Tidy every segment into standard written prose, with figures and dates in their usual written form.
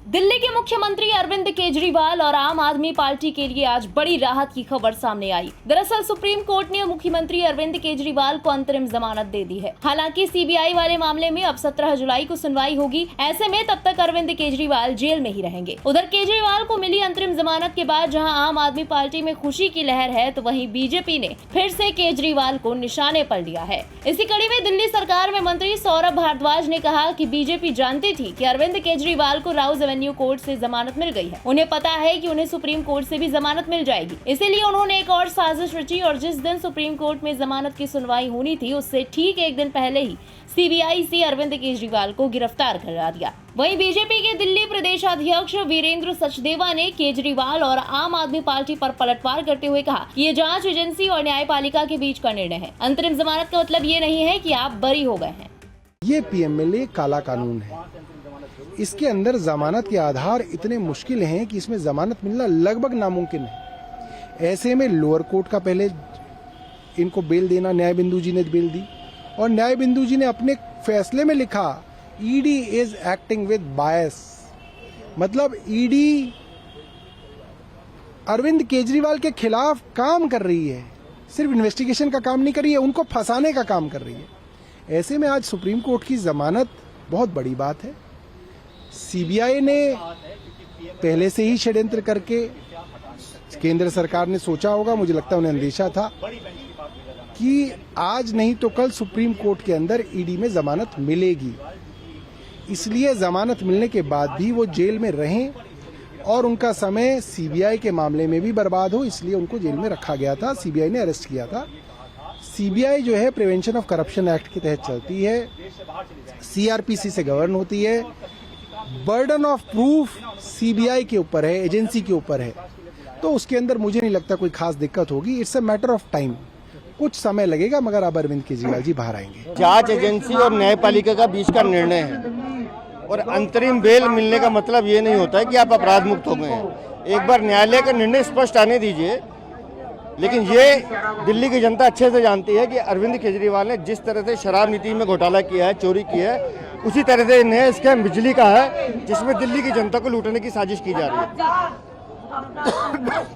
दिल्ली के मुख्यमंत्री अरविंद केजरीवाल और आम आदमी पार्टी के लिए आज बड़ी राहत की खबर सामने आई। दरअसल सुप्रीम कोर्ट ने मुख्यमंत्री अरविंद केजरीवाल को अंतरिम जमानत दे दी है। हालांकि सीबीआई वाले मामले में अब 17 जुलाई को सुनवाई होगी। ऐसे में तब तक अरविंद केजरीवाल जेल में ही रहेंगे। उधर केजरीवाल को मिली अंतरिम जमानत के बाद जहां आम आदमी पार्टी में खुशी की लहर है, तो वहीं बीजेपी ने फिर से केजरीवाल को निशाने पर लिया है। इसी कड़ी में दिल्ली सरकार में मंत्री सौरभ भारद्वाज ने कहा कि बीजेपी जानती थी कि अरविंद केजरीवाल को राउज एवेन्यू कोर्ट से जमानत मिल गई है। उन्हें पता है कि उन्हें सुप्रीम कोर्ट से भी जमानत मिल जाएगी, इसीलिए उन्होंने एक और साजिश रची और जिस दिन सुप्रीम कोर्ट में जमानत की सुनवाई होनी थी, उससे ठीक एक दिन पहले ही सीबीआई से अरविंद केजरीवाल को गिरफ्तार करा दिया। वहीं बीजेपी के दिल्ली प्रदेश अध्यक्ष वीरेंद्र सचदेवा ने केजरीवाल और आम आदमी पार्टी पर पलटवार करते हुए कहा कि ये जांच एजेंसी और न्यायपालिका के बीच का निर्णय है। अंतरिम जमानत का मतलब ये नहीं है कि आप बरी हो गए हैं। ये पीएमएलए काला कानून है। इसके अंदर जमानत के आधार इतने मुश्किल हैं कि इसमें जमानत मिलना लगभग नामुमकिन है। ऐसे में लोअर कोर्ट का पहले इनको बेल देना, न्याय बिंदु जी ने बेल दी और न्याय बिंदु जी ने अपने फैसले में लिखा ईडी इज एक्टिंग विद बायस। मतलब ईडी अरविंद केजरीवाल के खिलाफ काम कर रही है, सिर्फ इन्वेस्टिगेशन का काम नहीं कर रही है, उनको फंसाने का काम कर रही है। ऐसे में आज सुप्रीम कोर्ट की जमानत बहुत बड़ी बात है। सीबीआई ने पहले से ही षड्यंत्र करके, केंद्र सरकार ने सोचा होगा, मुझे लगता है उन्हें अंदेशा था कि आज नहीं तो कल सुप्रीम कोर्ट के अंदर ईडी में जमानत मिलेगी। इसलिए जमानत मिलने के बाद भी वो जेल में रहें और उनका समय सीबीआई के मामले में भी बर्बाद हो, इसलिए उनको जेल में रखा गया था। सीबीआई ने अरेस्ट किया था। सीबीआई जो है प्रिवेंशन ऑफ करप्शन एक्ट के तहत चलती है, सीआरपीसी से गवर्न होती है। बर्डन ऑफ प्रूफ सीबीआई के ऊपर है, एजेंसी के ऊपर है, तो उसके अंदर मुझे नहीं लगता कोई खास दिक्कत होगी। It's a matter of time, कुछ समय लगेगा, मगर अब अरविंद केजरीवाल जी बाहर आएंगे। जांच एजेंसी और न्यायपालिका का बीच का निर्णय है और अंतरिम बेल मिलने का मतलब ये नहीं होता है कि आप अपराध मुक्त हो गए हैं। एक बार न्यायालय का निर्णय स्पष्ट आने दीजिए। लेकिन ये दिल्ली की जनता अच्छे से जानती है कि अरविंद केजरीवाल ने जिस तरह से शराब नीति में घोटाला किया है, चोरी की है, उसी तरह से नया स्कैम बिजली का है जिसमें दिल्ली की जनता को लूटने की साजिश की जा रही है।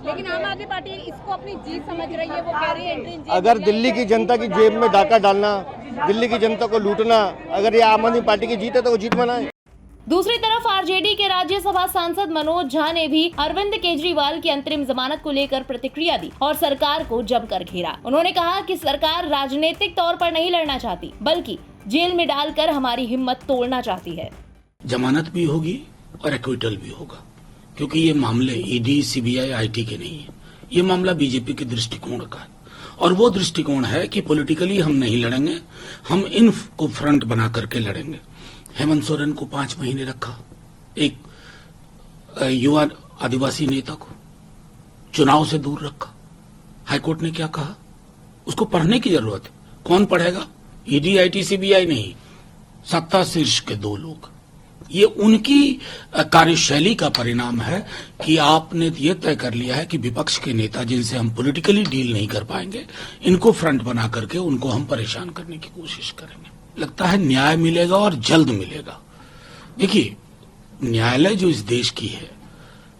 लेकिन आम आदमी पार्टी इसको अपनी जीत समझ रही है। वो कह रही है एंट्री अगर दिल्ली की जनता की जेब में डाका डालना, दिल्ली की जनता को लूटना, अगर ये आम आदमी पार्टी की जीत है तो वो जीत मनाए। दूसरी तरफ आरजेडी के राज्यसभा सांसद मनोज झा ने भी अरविंद केजरीवाल की अंतरिम जमानत को लेकर प्रतिक्रिया दी और सरकार को जमकर घेरा। उन्होंने कहा कि सरकार राजनीतिक तौर पर नहीं लड़ना चाहती, बल्कि जेल में डालकर हमारी हिम्मत तोड़ना चाहती है। जमानत भी होगी और एक्विटल भी होगा, क्योंकि ये मामले ईडी, सीबीआई, आईटी के नहीं है। ये मामला बीजेपी के दृष्टिकोण का है और वो दृष्टिकोण है कि पॉलिटिकली हम नहीं लड़ेंगे, हम इन को फ्रंट बना करके लड़ेंगे। हेमंत सोरेन को 5 महीने रखा, एक युवा आदिवासी नेता को चुनाव से दूर रखा। हाईकोर्ट ने क्या कहा, उसको पढ़ने की जरूरत है। कौन पढ़ेगा? ईडी, आईटी, सीबीआई नहीं, सत्ता शीर्ष के 2 लोग। ये उनकी कार्यशैली का परिणाम है कि आपने ये तय कर लिया है कि विपक्ष के नेता जिनसे हम पॉलिटिकली डील नहीं कर पाएंगे, इनको फ्रंट बना करके उनको हम परेशान करने की कोशिश करेंगे। लगता है न्याय मिलेगा और जल्द मिलेगा। देखिए, न्यायालय जो इस देश की है,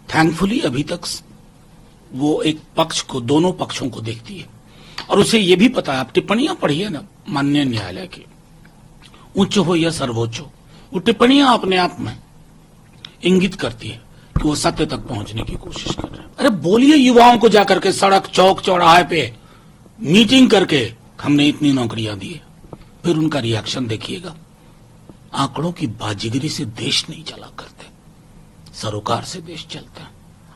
थैंकफुली अभी तक वो एक पक्ष को, दोनों पक्षों को देखती है और उसे ये भी पता है। आप टिप्पणियां पढ़िए ना माननीय न्यायालय की, उच्च हो या सर्वोच्च हो, वो टिप्पणियां अपने आप में इंगित करती है कि वो सत्य तक पहुंचने की कोशिश कर रहे हैं। अरे बोलिए युवाओं को जाकर के सड़क, चौक, चौराहे पे मीटिंग करके हमने इतनी नौकरियां दी है, फिर उनका रिएक्शन देखिएगा। आंकड़ों की बाजीगरी से देश नहीं चला करते, सरोकार से देश चलता है।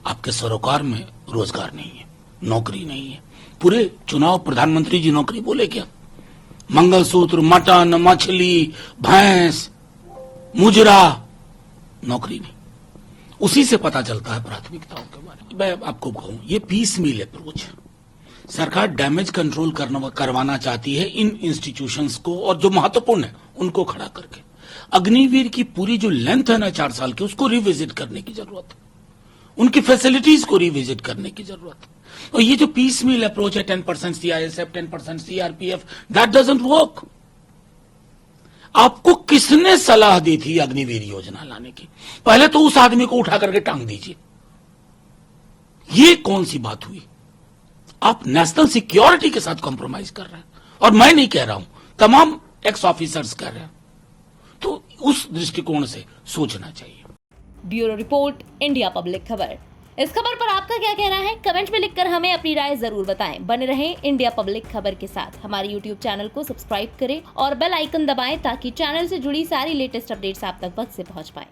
आपके सरोकार में रोजगार नहीं है, नौकरी नहीं है। पूरे चुनाव प्रधानमंत्री जी नौकरी बोले क्या? मंगलसूत्र, मटन, मछली, भैंस, मुजरा, नौकरी नहीं। उसी से पता चलता है प्राथमिकताओं के बारे में। मैं आपको कहूं, ये पीस मील अप्रोच है। सरकार डैमेज कंट्रोल करवाना चाहती है इन इंस्टीट्यूशंस को, और जो महत्वपूर्ण है उनको खड़ा करके। अग्निवीर की पूरी जो लेंथ है ना 4 साल की, उसको रिविजिट करने की जरूरत है। उनकी फैसिलिटीज को रिविजिट करने की जरूरत है। और ये जो पीस मील अप्रोच है, 10% CISF, 10% CRPF, that doesn't work. आपको किसने सलाह दी थी अग्निवीर योजना लाने की? पहले तो उस आदमी को उठा करके टांग दीजिए। ये कौन सी बात हुई? आप नेशनल सिक्योरिटी के साथ कॉम्प्रोमाइज कर रहे हैं, और मैं नहीं कह रहा हूं, तमाम एक्स ऑफिसर्स कर रहे हैं। तो उस दृष्टिकोण से सोचना चाहिए। ब्यूरो रिपोर्ट, इंडिया पब्लिक खबर। इस खबर पर आपका क्या कहना है? कमेंट में लिखकर हमें अपनी राय जरूर बताएं। बने रहें इंडिया पब्लिक खबर के साथ। हमारे यूट्यूब चैनल को सब्सक्राइब करें और बेल आइकन दबाएं ताकि चैनल से जुड़ी सारी लेटेस्ट अपडेट्स आप तक वक्त से पहुंच पाएं।